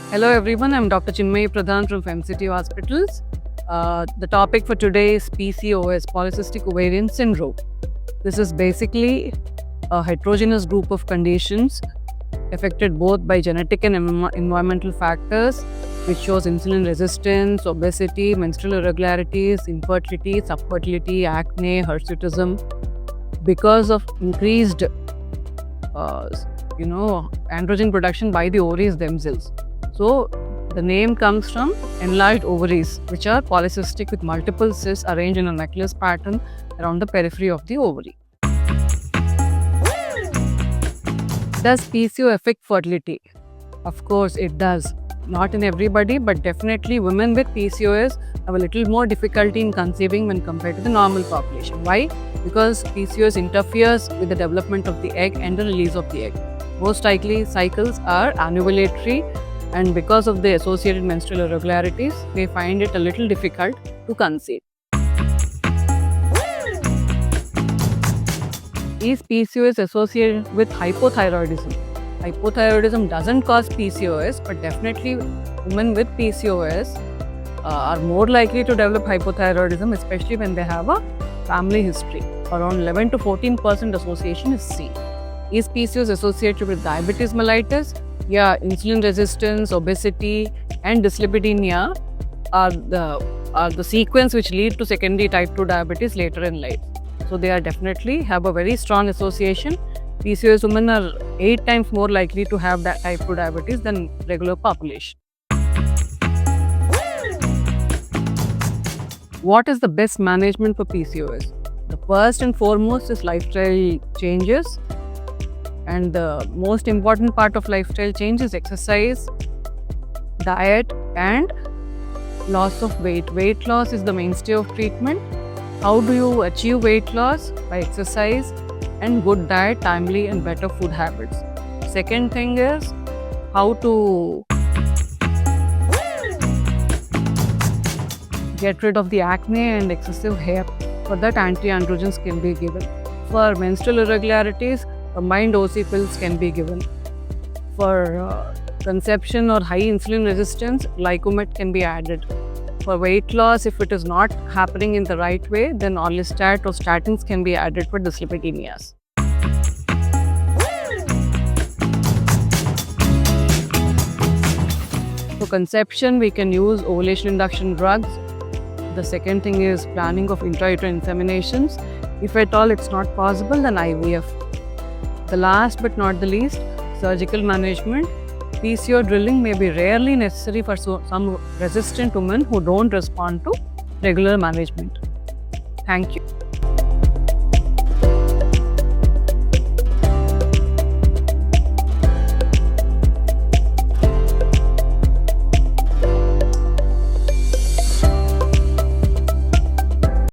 Hello everyone, I'm Dr. Chinmayi Pradhan from FemCity Hospitals. The topic for today is PCOS, Polycystic Ovarian Syndrome. This is basically a heterogeneous group of conditions affected both by genetic and environmental factors, which shows insulin resistance, obesity, menstrual irregularities, infertility, subfertility, acne, hirsutism, because of increased androgen production by the ovaries themselves. So the name comes from enlarged ovaries, which are polycystic with multiple cysts arranged in a necklace pattern around the periphery of the ovary. Does PCO affect fertility? Of course it does. Not in everybody, but definitely women with PCOS have a little more difficulty in conceiving when compared to the normal population. Why? Because PCOS interferes with the development of the egg and the release of the egg. Most likely cycles are anovulatory, and because of the associated menstrual irregularities, they find it a little difficult to conceive. Is PCOS associated with hypothyroidism? Hypothyroidism doesn't cause PCOS, but definitely women with PCOS are more likely to develop hypothyroidism, especially when they have a family history. Around 11 to 14% association is seen. Is PCOS associated with diabetes mellitus? Yeah, insulin resistance, obesity, and dyslipidemia are the sequence which lead to secondary type 2 diabetes later in life. So they are definitely have a very strong association. PCOS women are 8 times more likely to have that type 2 diabetes than regular population. What is the best management for PCOS? The first and foremost is lifestyle changes. And the most important part of lifestyle change is exercise, diet, and loss of weight. Weight loss is the mainstay of treatment. How do you achieve weight loss? By exercise and good diet, timely and better food habits. Second thing is how to get rid of the acne and excessive hair. For that, anti-androgens can be given. For menstrual irregularities, combined OC pills can be given. For conception or high insulin resistance, Lycomet can be added. For weight loss, if it is not happening in the right way, then Orlistat or statins can be added for dyslipidemias. For conception, we can use ovulation induction drugs. The second thing is planning of intrauterine inseminations. If at all it's not possible, then IVF. The last but not the least, surgical management. PCO drilling may be rarely necessary for some resistant women who don't respond to regular management. Thank you.